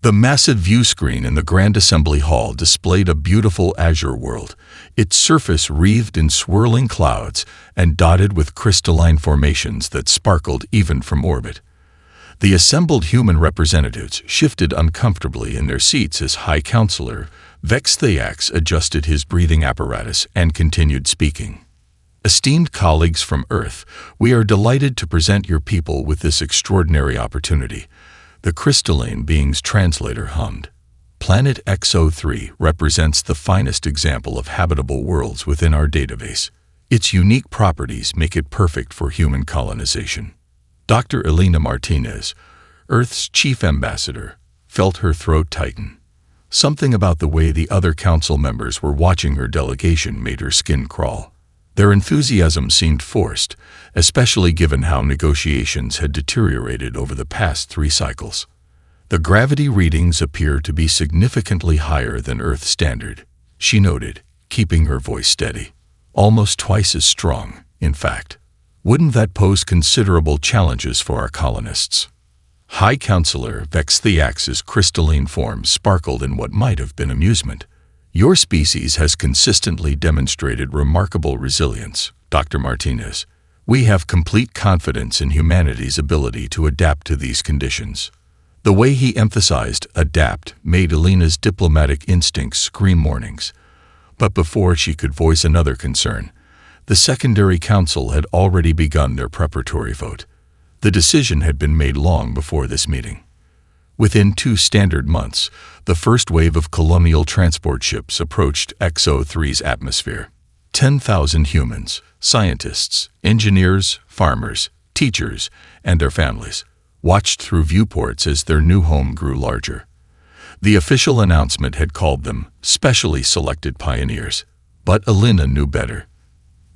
The massive view screen in the Grand Assembly Hall displayed a beautiful azure world, its surface wreathed in swirling clouds and dotted with crystalline formations that sparkled even from orbit. The assembled human representatives shifted uncomfortably in their seats as High Counselor Vexthayax adjusted his breathing apparatus and continued speaking. Esteemed colleagues from Earth, we are delighted to present your people with this extraordinary opportunity. The crystalline being's translator hummed. Planet XO3 represents the finest example of habitable worlds within our database. Its unique properties make it perfect for human colonization. Dr. Elena Martinez, Earth's chief ambassador, felt her throat tighten. Something about the way the other council members were watching her delegation made her skin crawl. Their enthusiasm seemed forced, especially given how negotiations had deteriorated over the past 3 cycles. The gravity readings appear to be significantly higher than Earth standard, she noted, keeping her voice steady. Almost twice as strong, in fact. Wouldn't that pose considerable challenges for our colonists? High Counselor Vexthayax's crystalline form sparkled in what might have been amusement. Your species has consistently demonstrated remarkable resilience, Dr. Martinez. We have complete confidence in humanity's ability to adapt to these conditions. The way he emphasized adapt made Elena's diplomatic instincts scream warnings. But before she could voice another concern, the secondary council had already begun their preparatory vote. The decision had been made long before this meeting. Within 2 standard months, the first wave of colonial transport ships approached XO3's atmosphere. 10,000 humans, scientists, engineers, farmers, teachers, and their families watched through viewports as their new home grew larger. The official announcement had called them specially selected pioneers, but Elena knew better.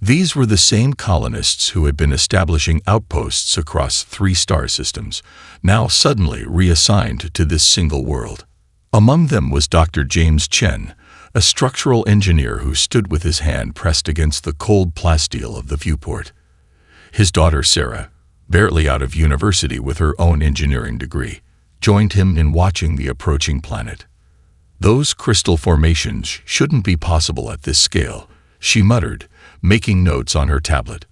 These were the same colonists who had been establishing outposts across 3 star systems, now suddenly reassigned to this single world. Among them was Dr. James Chen, a structural engineer who stood with his hand pressed against the cold plasteel of the viewport. His daughter Sarah, barely out of university with her own engineering degree, joined him in watching the approaching planet. Those crystal formations shouldn't be possible at this scale, she muttered, making notes on her tablet.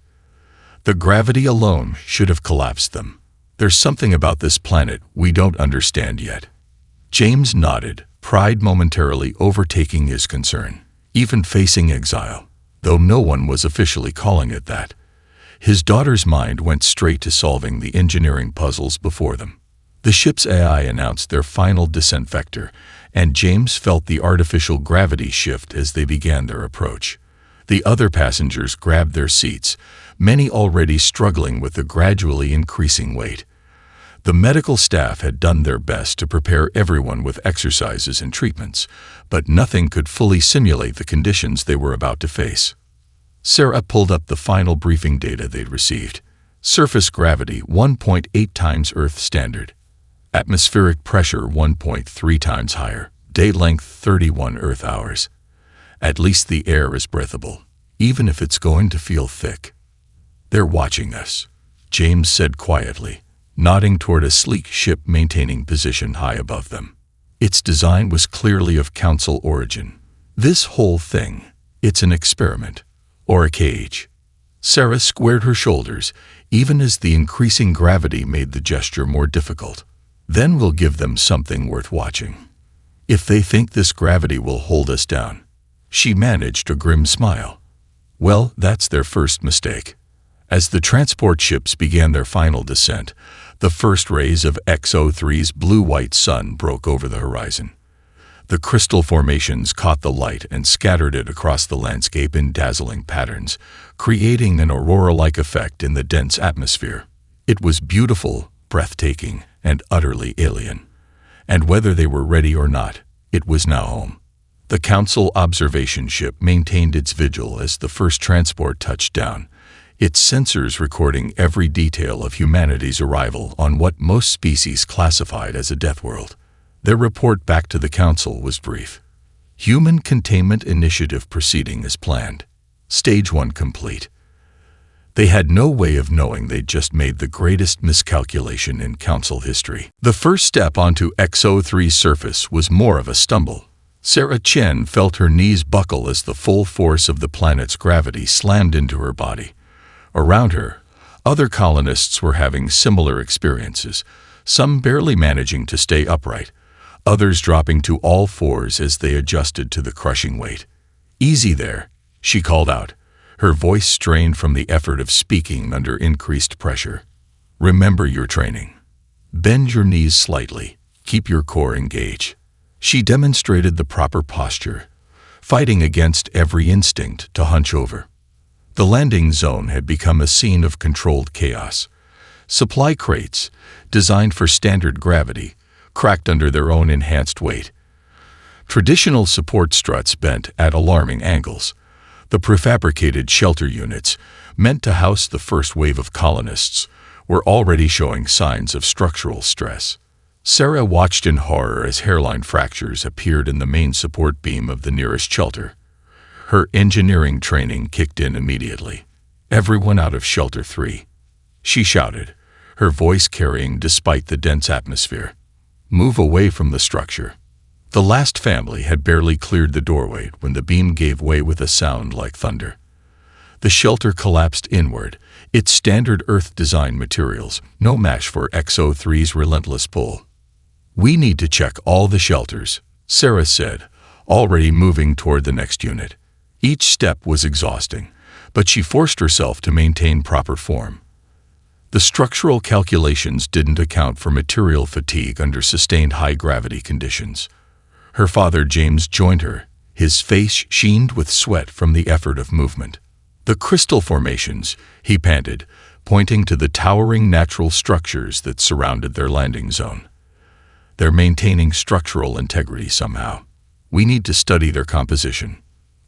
The gravity alone should have collapsed them. There's something about this planet we don't understand yet. James nodded, pride momentarily overtaking his concern, even facing exile, though no one was officially calling it that. His daughter's mind went straight to solving the engineering puzzles before them. The ship's AI announced their final descent vector, and James felt the artificial gravity shift as they began their approach. The other passengers grabbed their seats, many already struggling with the gradually increasing weight. The medical staff had done their best to prepare everyone with exercises and treatments, but nothing could fully simulate the conditions they were about to face. Sarah pulled up the final briefing data they'd received. Surface gravity 1.8 times Earth standard. Atmospheric pressure 1.3 times higher. Day length 31 Earth hours. At least the air is breathable, even if it's going to feel thick. They're watching us, James said quietly, nodding toward a sleek ship maintaining position high above them. Its design was clearly of council origin. This whole thing, it's an experiment, or a cage. Sarah squared her shoulders, even as the increasing gravity made the gesture more difficult. Then we'll give them something worth watching. If they think this gravity will hold us down. She managed a grim smile. Well, that's their first mistake. As the transport ships began their final descent, the first rays of XO3's blue-white sun broke over the horizon. The crystal formations caught the light and scattered it across the landscape in dazzling patterns, creating an aurora-like effect in the dense atmosphere. It was beautiful, breathtaking, and utterly alien. And whether they were ready or not, it was now home. The Council observation ship maintained its vigil as the first transport touched down, its sensors recording every detail of humanity's arrival on what most species classified as a Deathworld. Their report back to the Council was brief. Human Containment Initiative proceeding as planned. Stage 1 complete. They had no way of knowing they'd just made the greatest miscalculation in Council history. The first step onto XO3's surface was more of a stumble. Sarah Chen felt her knees buckle as the full force of the planet's gravity slammed into her body. Around her, other colonists were having similar experiences, some barely managing to stay upright, others dropping to all fours as they adjusted to the crushing weight. "Easy there," she called out, her voice strained from the effort of speaking under increased pressure. "Remember your training. Bend your knees slightly, keep your core engaged." She demonstrated the proper posture, fighting against every instinct to hunch over. The landing zone had become a scene of controlled chaos. Supply crates, designed for standard gravity, cracked under their own enhanced weight. Traditional support struts bent at alarming angles. The prefabricated shelter units, meant to house the first wave of colonists, were already showing signs of structural stress. Sarah watched in horror as hairline fractures appeared in the main support beam of the nearest shelter. Her engineering training kicked in immediately. "Everyone out of Shelter 3. She shouted, her voice carrying despite the dense atmosphere. "Move away from the structure." The last family had barely cleared the doorway when the beam gave way with a sound like thunder. The shelter collapsed inward, its standard Earth design materials no match for XO3's relentless pull. "We need to check all the shelters," Sarah said, already moving toward the next unit. Each step was exhausting, but she forced herself to maintain proper form. The structural calculations didn't account for material fatigue under sustained high-gravity conditions. Her father James joined her, his face sheened with sweat from the effort of movement. "The crystal formations," he panted, pointing to the towering natural structures that surrounded their landing zone. "They're maintaining structural integrity somehow. We need to study their composition."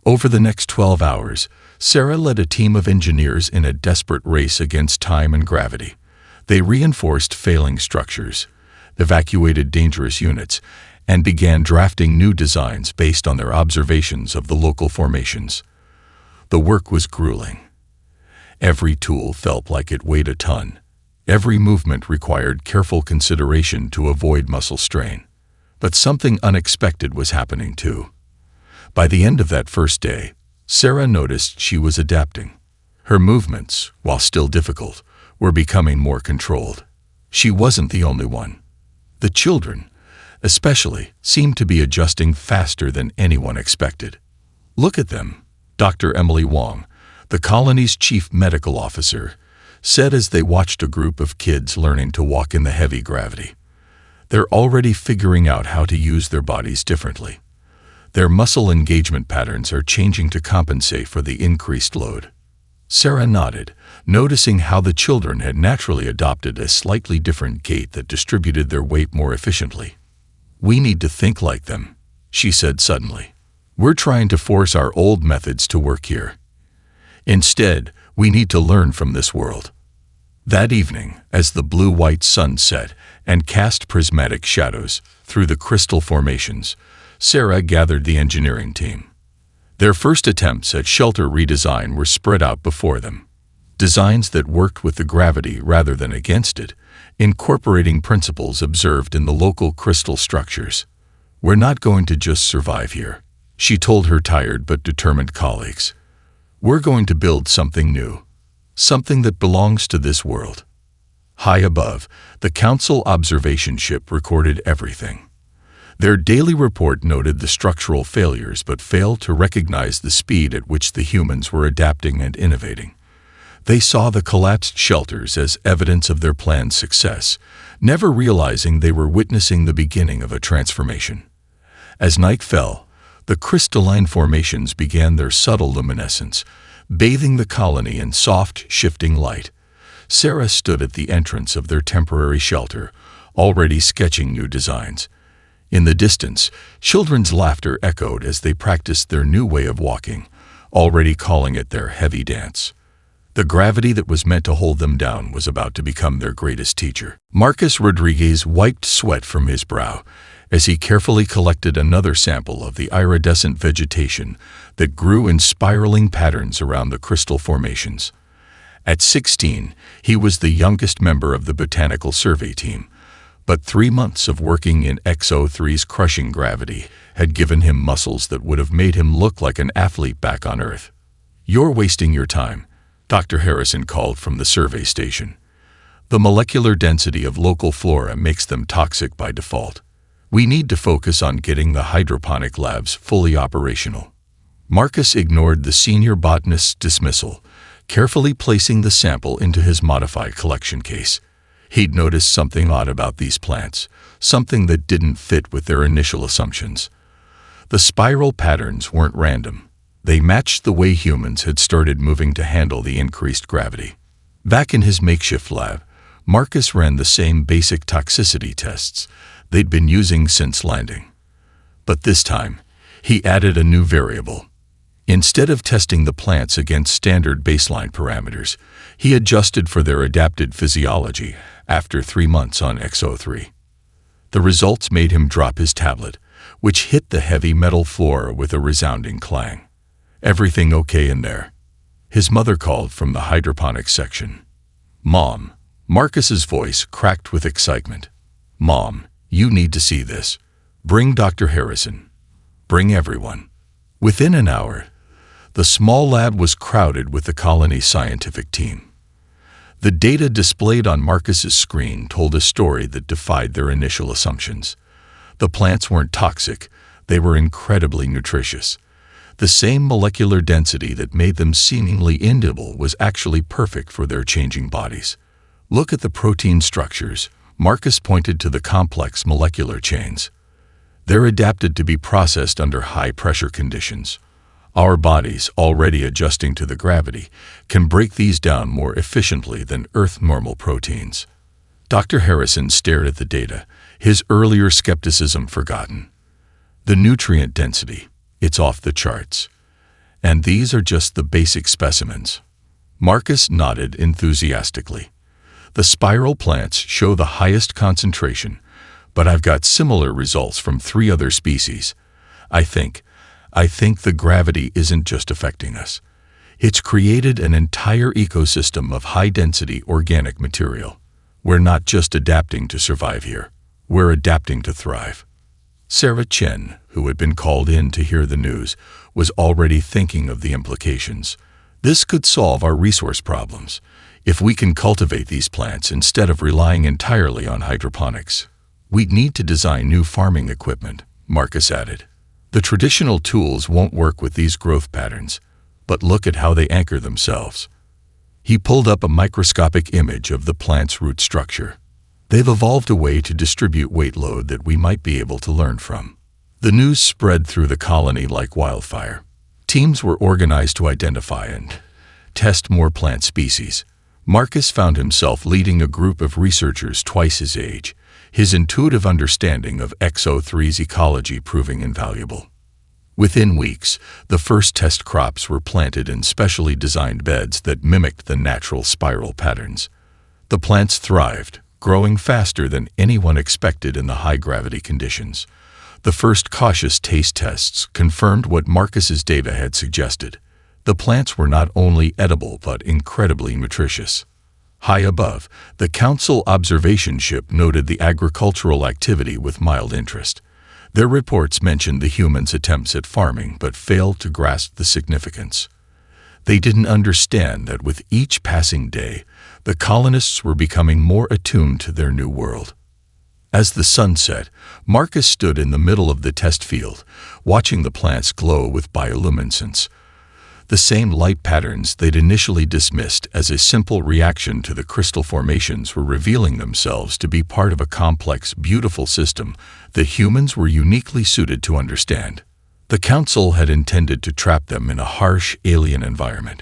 Over the next 12 hours, Sarah led a team of engineers in a desperate race against time and gravity. They reinforced failing structures, evacuated dangerous units, and began drafting new designs based on their observations of the local formations. The work was grueling. Every tool felt like it weighed a ton. Every movement required careful consideration to avoid muscle strain. But something unexpected was happening too. By the end of that first day, Sarah noticed she was adapting. Her movements, while still difficult, were becoming more controlled. She wasn't the only one. The children, especially, seemed to be adjusting faster than anyone expected. "Look at them," Dr. Emily Wong, the colony's chief medical officer, said as they watched a group of kids learning to walk in the heavy gravity. "They're already figuring out how to use their bodies differently. Their muscle engagement patterns are changing to compensate for the increased load." Sarah nodded, noticing how the children had naturally adopted a slightly different gait that distributed their weight more efficiently. "We need to think like them," she said suddenly. "We're trying to force our old methods to work here. Instead, we need to learn from this world." That evening, as the blue-white sun set and cast prismatic shadows through the crystal formations, Sarah gathered the engineering team. Their first attempts at shelter redesign were spread out before them. Designs that worked with the gravity rather than against it, incorporating principles observed in the local crystal structures. "We're not going to just survive here," she told her tired but determined colleagues. "We're going to build something new, something that belongs to this world." High above, the Council observation ship recorded everything. Their daily report noted the structural failures but failed to recognize the speed at which the humans were adapting and innovating. They saw the collapsed shelters as evidence of their plan's success, never realizing they were witnessing the beginning of a transformation. As night fell, the crystalline formations began their subtle luminescence, bathing the colony in soft, shifting light. Sarah stood at the entrance of their temporary shelter, already sketching new designs. In the distance, children's laughter echoed as they practiced their new way of walking, already calling it their heavy dance. The gravity that was meant to hold them down was about to become their greatest teacher. Marcus Rodriguez wiped sweat from his brow as he carefully collected another sample of the iridescent vegetation that grew in spiraling patterns around the crystal formations. At 16, he was the youngest member of the botanical survey team, but 3 months of working in XO3's crushing gravity had given him muscles that would have made him look like an athlete back on Earth. "You're wasting your time," Dr. Harrison called from the survey station. "The molecular density of local flora makes them toxic by default. We need to focus on getting the hydroponic labs fully operational." Marcus ignored the senior botanist's dismissal, carefully placing the sample into his modified collection case. He'd noticed something odd about these plants, something that didn't fit with their initial assumptions. The spiral patterns weren't random. They matched the way humans had started moving to handle the increased gravity. Back in his makeshift lab, Marcus ran the same basic toxicity tests they'd been using since landing. But this time, he added a new variable. Instead of testing the plants against standard baseline parameters, he adjusted for their adapted physiology after 3 months on XO3. The results made him drop his tablet, which hit the heavy metal floor with a resounding clang. "Everything okay in there?" his mother called from the hydroponics section. "Mom," Marcus's voice cracked with excitement. "Mom, you need to see this. Bring Dr. Harrison. Bring everyone." Within an hour, the small lab was crowded with the colony's scientific team. The data displayed on Marcus's screen told a story that defied their initial assumptions. The plants weren't toxic, they were incredibly nutritious. The same molecular density that made them seemingly inedible was actually perfect for their changing bodies. "Look at the protein structures," Marcus pointed to the complex molecular chains. "They're adapted to be processed under high-pressure conditions. Our bodies, already adjusting to the gravity, can break these down more efficiently than Earth-normal proteins." Dr. Harrison stared at the data, his earlier skepticism forgotten. "The nutrient density, it's off the charts. And these are just the basic specimens." Marcus nodded enthusiastically. "The spiral plants show the highest concentration, but I've got similar results from 3 other species. I think the gravity isn't just affecting us. It's created an entire ecosystem of high-density organic material. We're not just adapting to survive here. We're adapting to thrive." Sarah Chen, who had been called in to hear the news, was already thinking of the implications. "This could solve our resource problems, if we can cultivate these plants instead of relying entirely on hydroponics. We'd need to design new farming equipment," Marcus added. "The traditional tools won't work with these growth patterns, but look at how they anchor themselves." He pulled up a microscopic image of the plant's root structure. "They've evolved a way to distribute weight load that we might be able to learn from." The news spread through the colony like wildfire. Teams were organized to identify and test more plant species. Marcus found himself leading a group of researchers twice his age, his intuitive understanding of XO3's ecology proving invaluable. Within weeks, the first test crops were planted in specially designed beds that mimicked the natural spiral patterns. The plants thrived, growing faster than anyone expected in the high-gravity conditions. The first cautious taste tests confirmed what Marcus's data had suggested. The plants were not only edible but incredibly nutritious. High above, the Council observation ship noted the agricultural activity with mild interest. Their reports mentioned the humans' attempts at farming but failed to grasp the significance. They didn't understand that with each passing day, the colonists were becoming more attuned to their new world. As the sun set, Marcus stood in the middle of the test field, watching the plants glow with bioluminescence. The same light patterns they'd initially dismissed as a simple reaction to the crystal formations were revealing themselves to be part of a complex, beautiful system that humans were uniquely suited to understand. The Council had intended to trap them in a harsh, alien environment.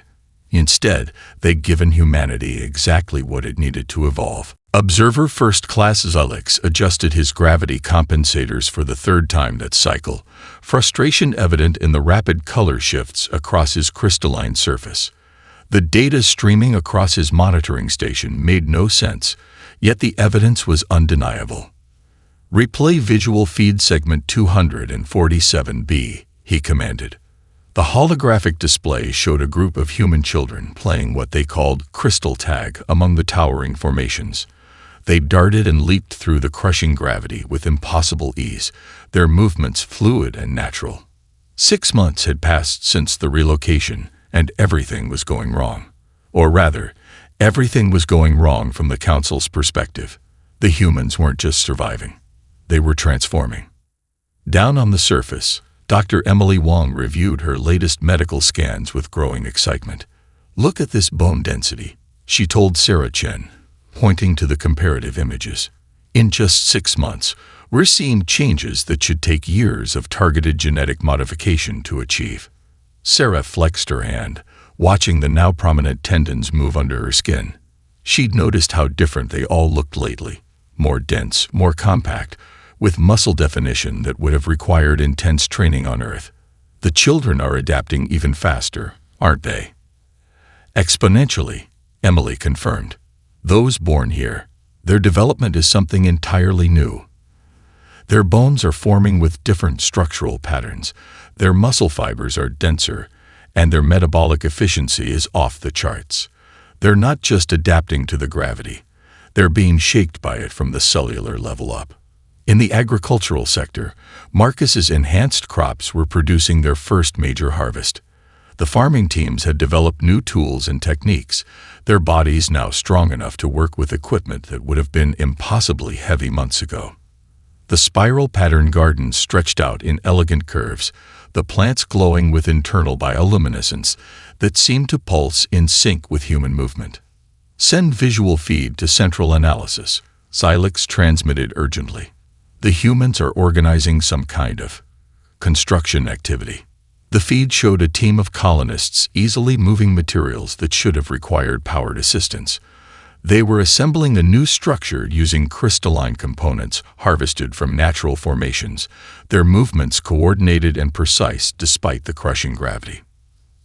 Instead, they'd given humanity exactly what it needed to evolve. Observer First Class Zulix adjusted his gravity compensators for the 3rd time that cycle, frustration evident in the rapid color shifts across his crystalline surface. The data streaming across his monitoring station made no sense, yet the evidence was undeniable. "Replay visual feed segment 247B, he commanded. The holographic display showed a group of human children playing what they called crystal tag among the towering formations. They darted and leaped through the crushing gravity with impossible ease, their movements fluid and natural. 6 months had passed since the relocation, and everything was going wrong. Or rather, everything was going wrong from the Council's perspective. The humans weren't just surviving. They were transforming. Down on the surface, Dr. Emily Wong reviewed her latest medical scans with growing excitement. "Look at this bone density," she told Sarah Chen, pointing to the comparative images. "In just 6 months, we're seeing changes that should take years of targeted genetic modification to achieve." Sarah flexed her hand, watching the now prominent tendons move under her skin. She'd noticed how different they all looked lately. More dense, more compact, with muscle definition that would have required intense training on Earth. The children are adapting even faster, aren't they? Exponentially, Emily confirmed. Those born here, their development is something entirely new. Their bones are forming with different structural patterns, their muscle fibers are denser, and their metabolic efficiency is off the charts. They're not just adapting to the gravity, they're being shaped by it from the cellular level up. In the agricultural sector, Marcus's enhanced crops were producing their first major harvest. The farming teams had developed new tools and techniques, their bodies now strong enough to work with equipment that would have been impossibly heavy months ago. The spiral pattern gardens stretched out in elegant curves, the plants glowing with internal bioluminescence that seemed to pulse in sync with human movement. "Send visual feed to central analysis," Xylix transmitted urgently. "The humans are organizing some kind of construction activity." The feed showed a team of colonists easily moving materials that should have required powered assistance. They were assembling a new structure using crystalline components harvested from natural formations, their movements coordinated and precise despite the crushing gravity.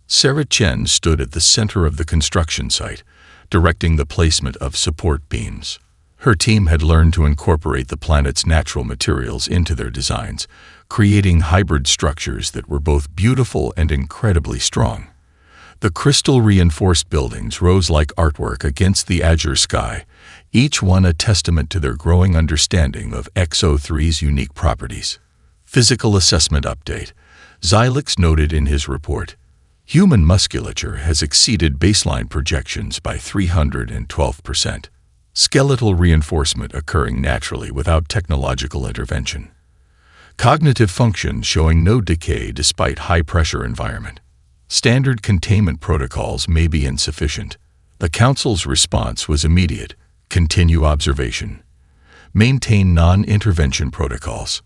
Sarah Chen stood at the center of the construction site, directing the placement of support beams. Her team had learned to incorporate the planet's natural materials into their designs, creating hybrid structures that were both beautiful and incredibly strong. The crystal-reinforced buildings rose like artwork against the azure sky, each one a testament to their growing understanding of XO3's unique properties. Physical assessment update. Xylix noted in his report, "Human musculature has exceeded baseline projections by 312%. Skeletal reinforcement occurring naturally without technological intervention. Cognitive function showing no decay despite high-pressure environment. Standard containment protocols may be insufficient." The Council's response was immediate. Continue observation. Maintain non-intervention protocols.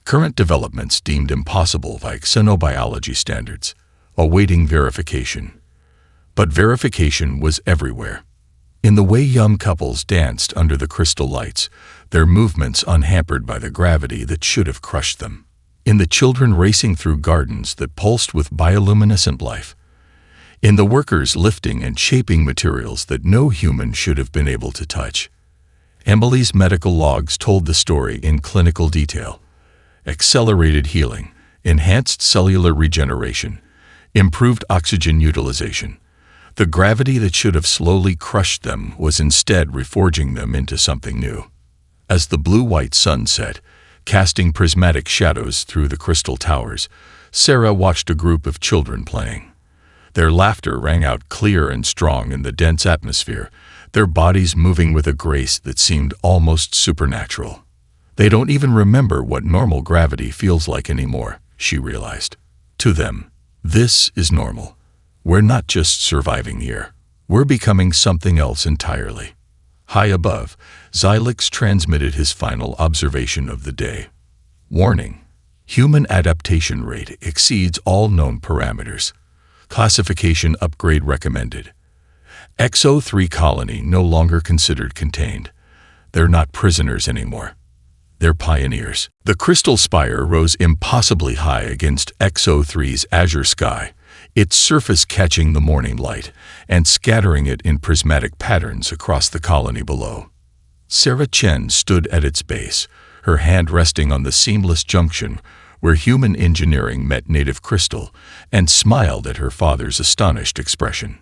Current developments deemed impossible by xenobiology standards. Awaiting verification. But verification was everywhere. In the way young couples danced under the crystal lights, their movements unhampered by the gravity that should have crushed them. In the children racing through gardens that pulsed with bioluminescent life. In the workers lifting and shaping materials that no human should have been able to touch. Emily's medical logs told the story in clinical detail. Accelerated healing, enhanced cellular regeneration, improved oxygen utilization. The gravity that should have slowly crushed them was instead reforging them into something new. As the blue-white sun set, casting prismatic shadows through the crystal towers, Sarah watched a group of children playing. Their laughter rang out clear and strong in the dense atmosphere, their bodies moving with a grace that seemed almost supernatural. They don't even remember what normal gravity feels like anymore, she realized. To them, this is normal. We're not just surviving here. We're becoming something else entirely. High above, Xylix transmitted his final observation of the day. Warning: human adaptation rate exceeds all known parameters. Classification upgrade recommended. XO3 colony no longer considered contained. They're not prisoners anymore. They're pioneers. The crystal spire rose impossibly high against XO3's azure sky, its surface catching the morning light and scattering it in prismatic patterns across the colony below. Sarah Chen stood at its base, her hand resting on the seamless junction where human engineering met native crystal, and smiled at her father's astonished expression.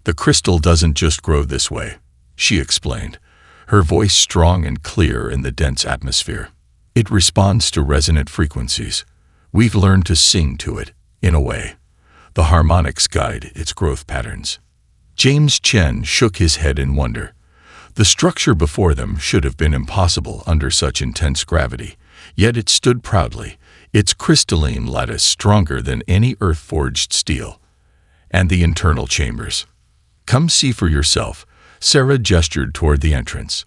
"The crystal doesn't just grow this way," she explained, her voice strong and clear in the dense atmosphere. "It responds to resonant frequencies. We've learned to sing to it, in a way. The harmonics guide its growth patterns." James Chen shook his head in wonder. The structure before them should have been impossible under such intense gravity, yet it stood proudly, its crystalline lattice stronger than any earth-forged steel. And the internal chambers. "Come see for yourself," Sarah gestured toward the entrance.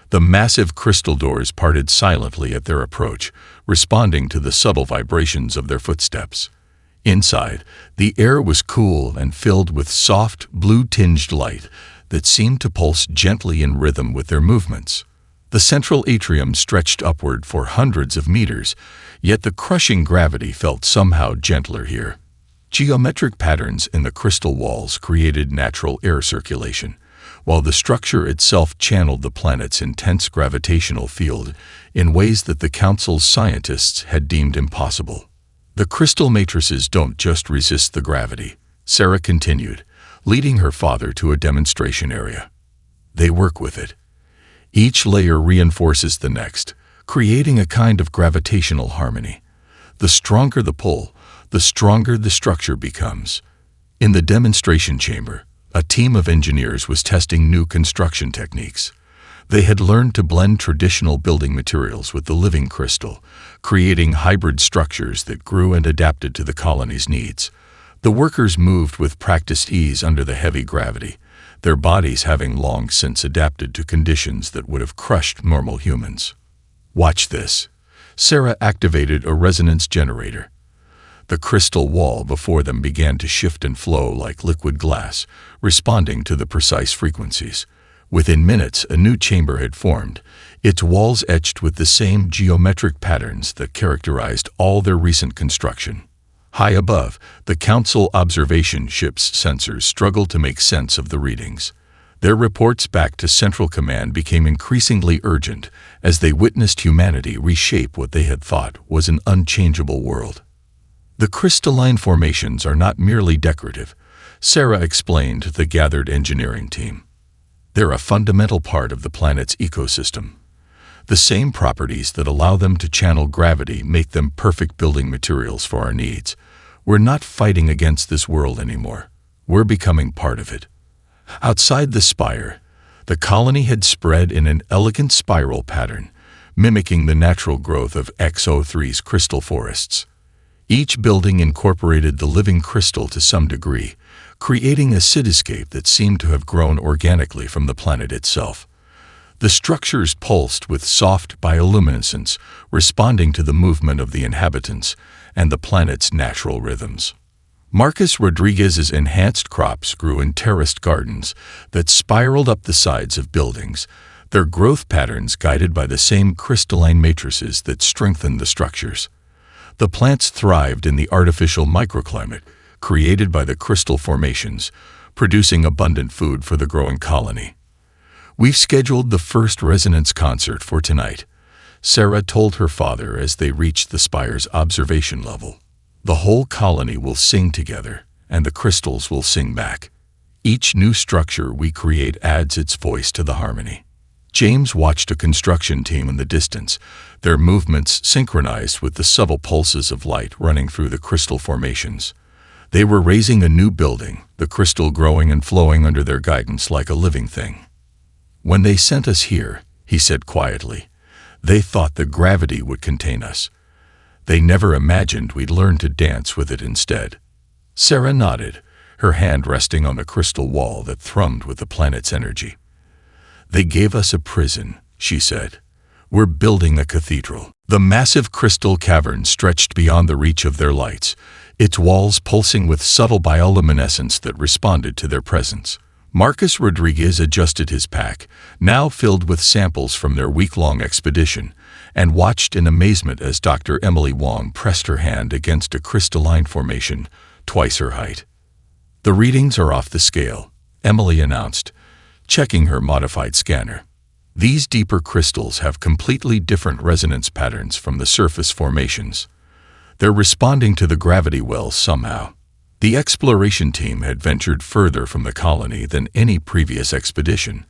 The massive crystal doors parted silently at their approach, responding to the subtle vibrations of their footsteps. Inside, the air was cool and filled with soft, blue-tinged light that seemed to pulse gently in rhythm with their movements. The central atrium stretched upward for hundreds of meters, yet the crushing gravity felt somehow gentler here. Geometric patterns in the crystal walls created natural air circulation, while the structure itself channeled the planet's intense gravitational field in ways that the Council's scientists had deemed impossible. "The crystal matrices don't just resist the gravity," Sarah continued, leading her father to a demonstration area. "They work with it. Each layer reinforces the next, creating a kind of gravitational harmony. The stronger the pull, the stronger the structure becomes." In the demonstration chamber, a team of engineers was testing new construction techniques. They had learned to blend traditional building materials with the living crystal, creating hybrid structures that grew and adapted to the colony's needs. The workers moved with practiced ease under the heavy gravity, their bodies having long since adapted to conditions that would have crushed normal humans. "Watch this." Sarah activated a resonance generator. The crystal wall before them began to shift and flow like liquid glass, responding to the precise frequencies. Within minutes, a new chamber had formed, its walls etched with the same geometric patterns that characterized all their recent construction. High above, the Council observation ship's sensors struggled to make sense of the readings. Their reports back to Central Command became increasingly urgent as they witnessed humanity reshape what they had thought was an unchangeable world. "The crystalline formations are not merely decorative," Sarah explained to the gathered engineering team. "They're a fundamental part of the planet's ecosystem. The same properties that allow them to channel gravity make them perfect building materials for our needs. We're not fighting against this world anymore. We're becoming part of it." Outside the spire, the colony had spread in an elegant spiral pattern, mimicking the natural growth of XO3's crystal forests. Each building incorporated the living crystal to some degree, creating a cityscape that seemed to have grown organically from the planet itself. The structures pulsed with soft bioluminescence, responding to the movement of the inhabitants and the planet's natural rhythms. Marcus Rodriguez's enhanced crops grew in terraced gardens that spiraled up the sides of buildings, their growth patterns guided by the same crystalline matrices that strengthened the structures. The plants thrived in the artificial microclimate created by the crystal formations, producing abundant food for the growing colony. "We've scheduled the first resonance concert for tonight," Sarah told her father as they reached the spire's observation level. "The whole colony will sing together, and the crystals will sing back. Each new structure we create adds its voice to the harmony." James watched a construction team in the distance, their movements synchronized with the subtle pulses of light running through the crystal formations. They were raising a new building, the crystal growing and flowing under their guidance like a living thing. "When they sent us here," he said quietly, "they thought the gravity would contain us. They never imagined we'd learn to dance with it instead." Sarah nodded, her hand resting on the crystal wall that thrummed with the planet's energy. "They gave us a prison," she said. "We're building a cathedral." The massive crystal cavern stretched beyond the reach of their lights, its walls pulsing with subtle bioluminescence that responded to their presence. Marcus Rodriguez adjusted his pack, now filled with samples from their week-long expedition, and watched in amazement as Dr. Emily Wong pressed her hand against a crystalline formation twice her height. "The readings are off the scale," Emily announced, checking her modified scanner. "These deeper crystals have completely different resonance patterns from the surface formations. They're responding to the gravity wells somehow. The exploration team had ventured further from the colony than any previous expedition,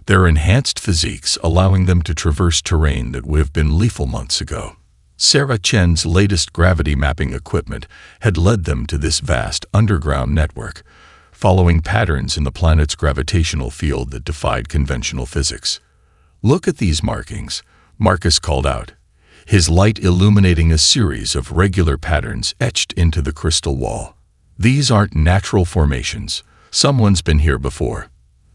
their enhanced physiques allowing them to traverse terrain that would have been lethal months ago. Sarah Chen's latest gravity mapping equipment had led them to this vast underground network, following patterns in the planet's gravitational field that defied conventional physics. "Look at these markings," Marcus called out, his light illuminating a series of regular patterns etched into the crystal wall. "These aren't natural formations. Someone's been here before."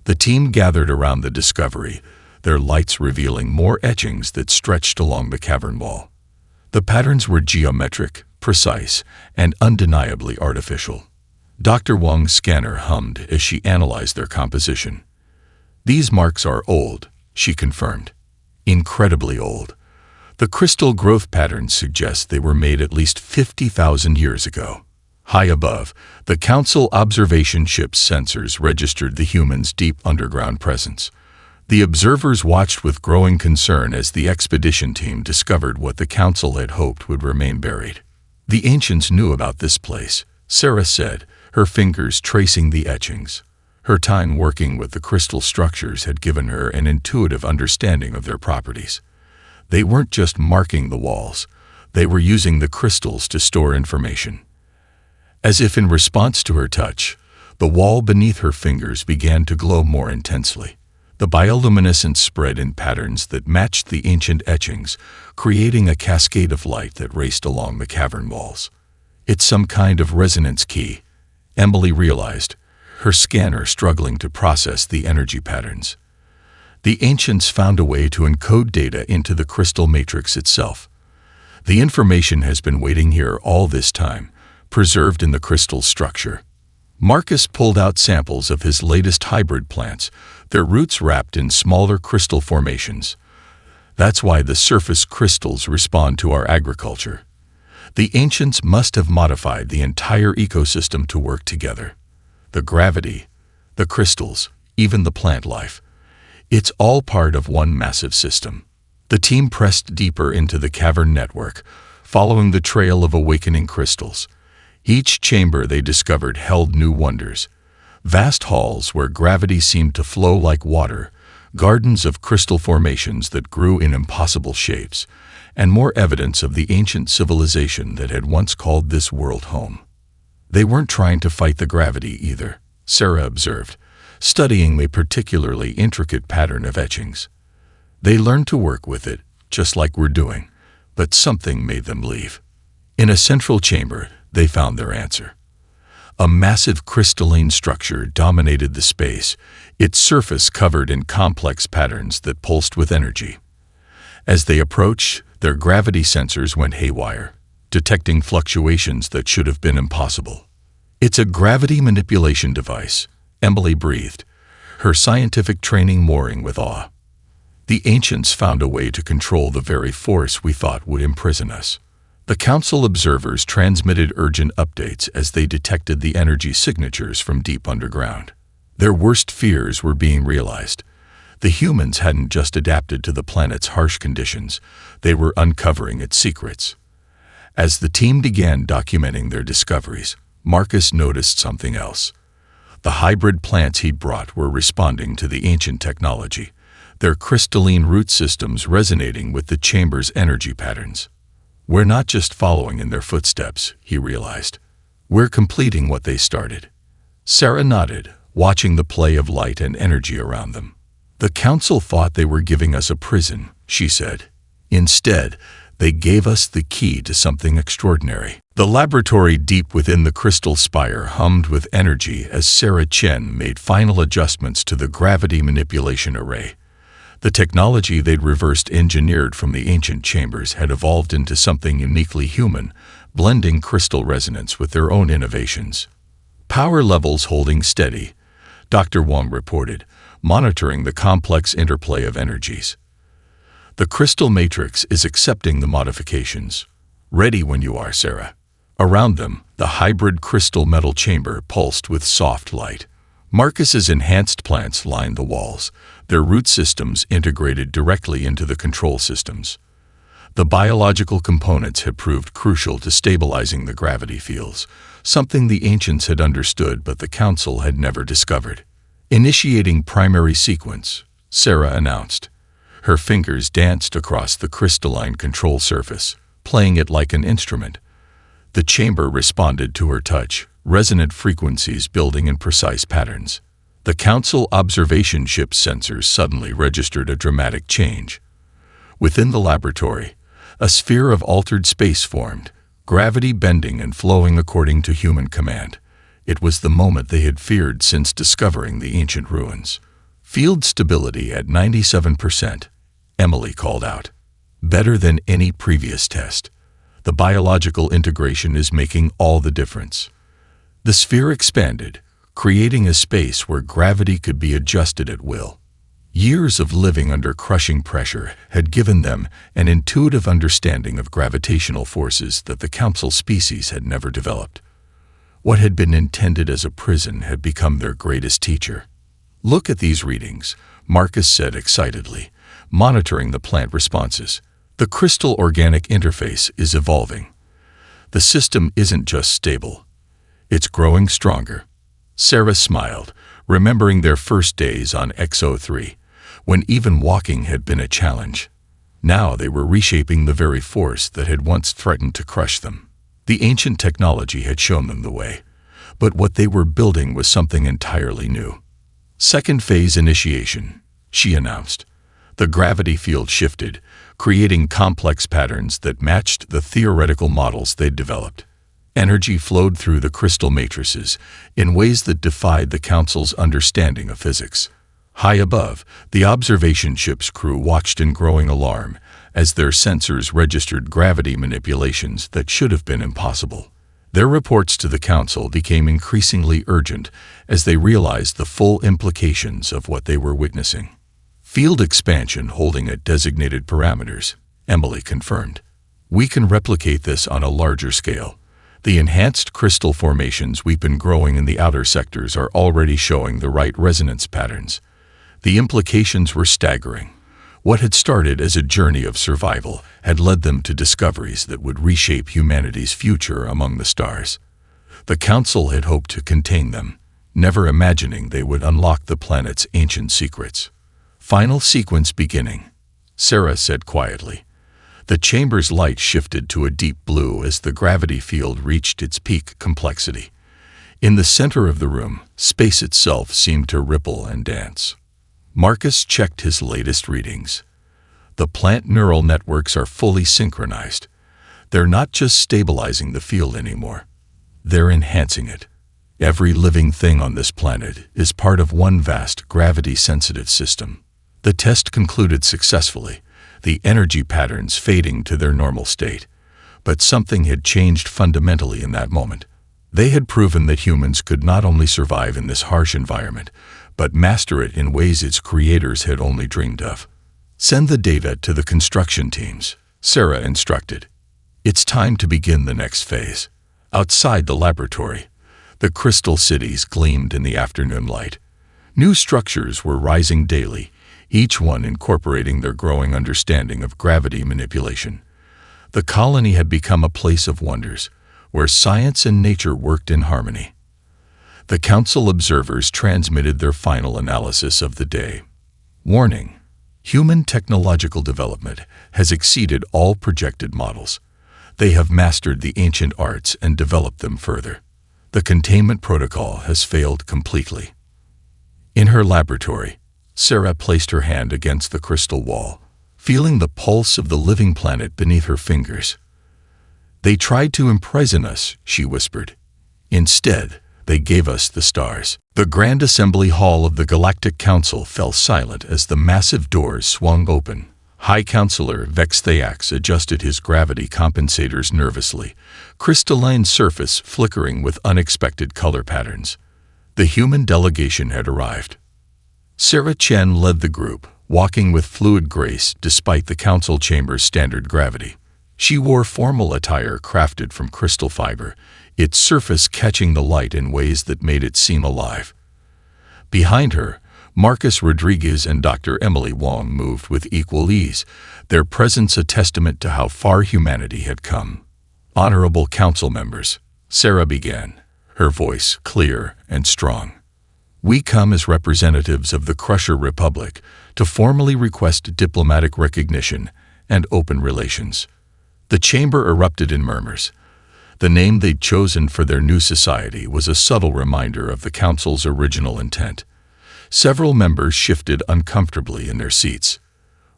The team gathered around the discovery, their lights revealing more etchings that stretched along the cavern wall. The patterns were geometric, precise, and undeniably artificial. Dr. Wang's scanner hummed as she analyzed their composition. "These marks are old," she confirmed. "Incredibly old. The crystal growth patterns suggest they were made at least 50,000 years ago." High above, the Council observation ship's sensors registered the humans' deep underground presence. The observers watched with growing concern as the expedition team discovered what the Council had hoped would remain buried. "The ancients knew about this place," Sarah said, her fingers tracing the etchings. Her time working with the crystal structures had given her an intuitive understanding of their properties. They weren't just marking the walls, they were using the crystals to store information. As if in response to her touch, the wall beneath her fingers began to glow more intensely. The bioluminescence spread in patterns that matched the ancient etchings, creating a cascade of light that raced along the cavern walls. "It's some kind of resonance key," Emily realized, her scanner struggling to process the energy patterns. The ancients found a way to encode data into the crystal matrix itself. The information has been waiting here all this time, preserved in the crystal structure. Marcus pulled out samples of his latest hybrid plants, their roots wrapped in smaller crystal formations. "That's why the surface crystals respond to our agriculture. The ancients must have modified the entire ecosystem to work together. The gravity, the crystals, even the plant life. It's all part of one massive system." The team pressed deeper into the cavern network, following the trail of awakening crystals. Each chamber they discovered held new wonders. Vast halls where gravity seemed to flow like water, gardens of crystal formations that grew in impossible shapes, and more evidence of the ancient civilization that had once called this world home. "They weren't trying to fight the gravity either," Sarah observed, studying the particularly intricate pattern of etchings. "They learned to work with it, just like we're doing, but something made them leave." In a central chamber, they found their answer. A massive crystalline structure dominated the space, its surface covered in complex patterns that pulsed with energy. As they approached, their gravity sensors went haywire, detecting fluctuations that should have been impossible. "It's a gravity manipulation device," Emily breathed, her scientific training warring with awe. "The ancients found a way to control the very force we thought would imprison us." The Council observers transmitted urgent updates as they detected the energy signatures from deep underground. Their worst fears were being realized. The humans hadn't just adapted to the planet's harsh conditions, they were uncovering its secrets. As the team began documenting their discoveries, Marcus noticed something else. The hybrid plants he'd brought were responding to the ancient technology, their crystalline root systems resonating with the chamber's energy patterns. "We're not just following in their footsteps," he realized. "We're completing what they started." Sarah nodded, watching the play of light and energy around them. "The Council thought they were giving us a prison," she said. "Instead, they gave us the key to something extraordinary." The laboratory deep within the crystal spire hummed with energy as Sarah Chen made final adjustments to the gravity manipulation array. The technology they'd reversed engineered from the ancient chambers had evolved into something uniquely human, blending crystal resonance with their own innovations. "Power levels holding steady," Dr. Wang reported, monitoring the complex interplay of energies. "The crystal matrix is accepting the modifications. Ready when you are, Sarah." Around them, the hybrid crystal metal chamber pulsed with soft light. Marcus's enhanced plants lined the walls, their root systems integrated directly into the control systems. The biological components had proved crucial to stabilizing the gravity fields, something the ancients had understood but the Council had never discovered. Initiating primary sequence, Sarah announced. Her fingers danced across the crystalline control surface, playing it like an instrument. The chamber responded to her touch, resonant frequencies building in precise patterns. The Council observation ship's sensors suddenly registered a dramatic change. Within the laboratory, a sphere of altered space formed, gravity bending and flowing according to human command. It was the moment they had feared since discovering the ancient ruins. Field stability at 97%, Emily called out. Better than any previous test. The biological integration is making all the difference. The sphere expanded, creating a space where gravity could be adjusted at will. Years of living under crushing pressure had given them an intuitive understanding of gravitational forces that the Council species had never developed. What had been intended as a prison had become their greatest teacher. "Look at these readings," Marcus said excitedly, monitoring the plant responses. "The crystal-organic interface is evolving. The system isn't just stable. It's growing stronger." Sarah smiled, remembering their first days on XO3, when even walking had been a challenge. Now they were reshaping the very force that had once threatened to crush them. The ancient technology had shown them the way, but what they were building was something entirely new. "Second phase initiation," she announced. The gravity field shifted, creating complex patterns that matched the theoretical models they'd developed. Energy flowed through the crystal matrices in ways that defied the Council's understanding of physics. High above, the observation ship's crew watched in growing alarm as their sensors registered gravity manipulations that should have been impossible. Their reports to the Council became increasingly urgent as they realized the full implications of what they were witnessing. "Field expansion holding at designated parameters," Emily confirmed. "We can replicate this on a larger scale. The enhanced crystal formations we've been growing in the outer sectors are already showing the right resonance patterns." The implications were staggering. What had started as a journey of survival had led them to discoveries that would reshape humanity's future among the stars. The Council had hoped to contain them, never imagining they would unlock the planet's ancient secrets. "Final sequence beginning," Sarah said quietly. The chamber's light shifted to a deep blue as the gravity field reached its peak complexity. In the center of the room, space itself seemed to ripple and dance. Marcus checked his latest readings. The plant neural networks are fully synchronized. They're not just stabilizing the field anymore. They're enhancing it. Every living thing on this planet is part of one vast gravity-sensitive system. The test concluded successfully, the energy patterns fading to their normal state. But something had changed fundamentally in that moment. They had proven that humans could not only survive in this harsh environment, but master it in ways its creators had only dreamed of. "Send the data to the construction teams," Sarah instructed. "It's time to begin the next phase." Outside the laboratory, the crystal cities gleamed in the afternoon light. New structures were rising daily, each one incorporating their growing understanding of gravity manipulation. The colony had become a place of wonders, where science and nature worked in harmony. The Council observers transmitted their final analysis of the day. Warning: human technological development has exceeded all projected models. They have mastered the ancient arts and developed them further. The containment protocol has failed completely. In her laboratory, Sarah placed her hand against the crystal wall, feeling the pulse of the living planet beneath her fingers. "They tried to imprison us," she whispered. "Instead, they gave us the stars." The Grand Assembly Hall of the Galactic Council fell silent as the massive doors swung open. High Counselor Vexthayax adjusted his gravity compensators nervously, crystalline surface flickering with unexpected color patterns. The human delegation had arrived. Sarah Chen led the group, walking with fluid grace despite the council chamber's standard gravity. She wore formal attire crafted from crystal fiber, its surface catching the light in ways that made it seem alive. Behind her, Marcus Rodriguez and Dr. Emily Wong moved with equal ease, their presence a testament to how far humanity had come. "Honorable council members," Sarah began, her voice clear and strong. "We come as representatives of the Crusher Republic to formally request diplomatic recognition and open relations." The chamber erupted in murmurs. The name they'd chosen for their new society was a subtle reminder of the council's original intent. Several members shifted uncomfortably in their seats.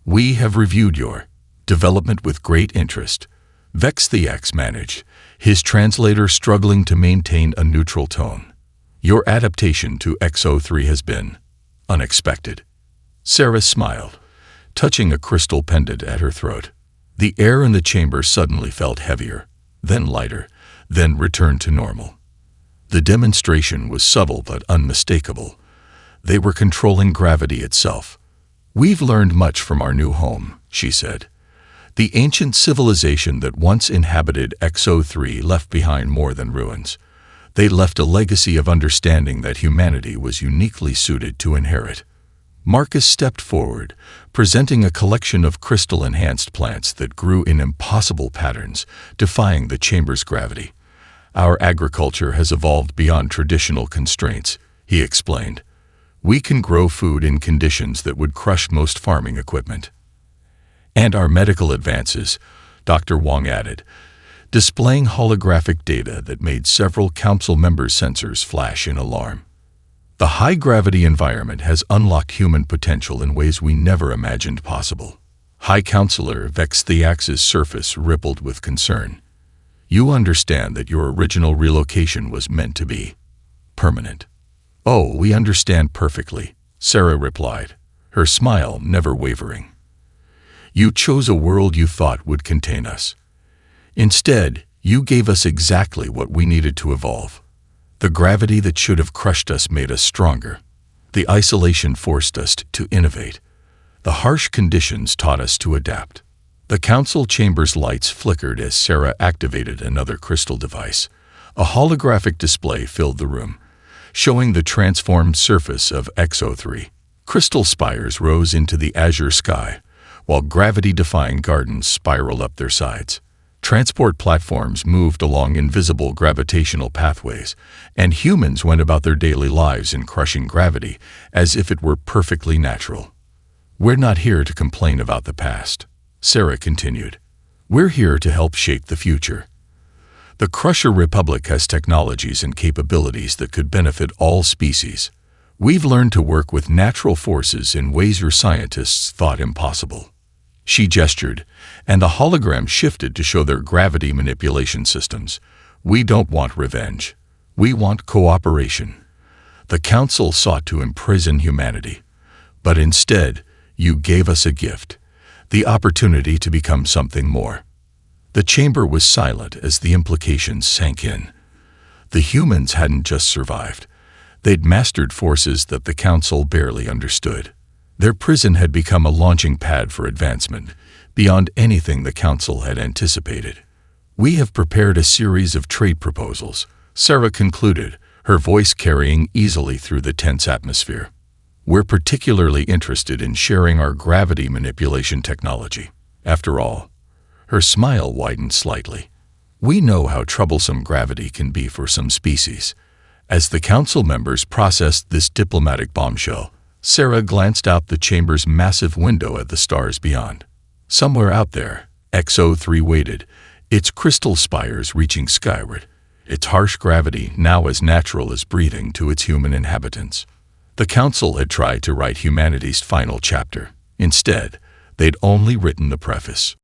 "We have reviewed your development with great interest," Vex the X managed, his translator struggling to maintain a neutral tone. "Your adaptation to XO3 has been unexpected." Sarah smiled, touching a crystal pendant at her throat. The air in the chamber suddenly felt heavier, then lighter, then returned to normal. The demonstration was subtle but unmistakable. They were controlling gravity itself. "We've learned much from our new home," she said. "The ancient civilization that once inhabited XO3 left behind more than ruins. They left a legacy of understanding that humanity was uniquely suited to inherit." Marcus stepped forward, presenting a collection of crystal-enhanced plants that grew in impossible patterns, defying the chamber's gravity. "Our agriculture has evolved beyond traditional constraints," he explained. "We can grow food in conditions that would crush most farming equipment." "And our medical advances," Dr. Wong added, displaying holographic data that made several council members' sensors flash in alarm. "The high-gravity environment has unlocked human potential in ways we never imagined possible." High Counselor Vex Theax's surface rippled with concern. "You understand that your original relocation was meant to be permanent." "Oh, we understand perfectly," Sarah replied, her smile never wavering. "You chose a world you thought would contain us. Instead, you gave us exactly what we needed to evolve. The gravity that should have crushed us made us stronger. The isolation forced us to innovate. The harsh conditions taught us to adapt." The council chamber's lights flickered as Sarah activated another crystal device. A holographic display filled the room, showing the transformed surface of XO3. Crystal spires rose into the azure sky, while gravity-defying gardens spiraled up their sides. Transport platforms moved along invisible gravitational pathways, and humans went about their daily lives in crushing gravity as if it were perfectly natural. "We're not here to complain about the past," Sarah continued. "We're here to help shape the future. The Crusher Republic has technologies and capabilities that could benefit all species. We've learned to work with natural forces in ways your scientists thought impossible." She gestured, and the hologram shifted to show their gravity manipulation systems. "We don't want revenge. We want cooperation. The Council sought to imprison humanity, but instead, you gave us a gift, the opportunity to become something more." The chamber was silent as the implications sank in. The humans hadn't just survived. They'd mastered forces that the Council barely understood. Their prison had become a launching pad for advancement, beyond anything the Council had anticipated. "We have prepared a series of trade proposals," Sarah concluded, her voice carrying easily through the tense atmosphere. "We're particularly interested in sharing our gravity manipulation technology. After all," her smile widened slightly, "we know how troublesome gravity can be for some species." As the Council members processed this diplomatic bombshell, Sarah glanced out the chamber's massive window at the stars beyond. Somewhere out there, XO3 waited, its crystal spires reaching skyward, its harsh gravity now as natural as breathing to its human inhabitants. The Council had tried to write humanity's final chapter. Instead, they'd only written the preface.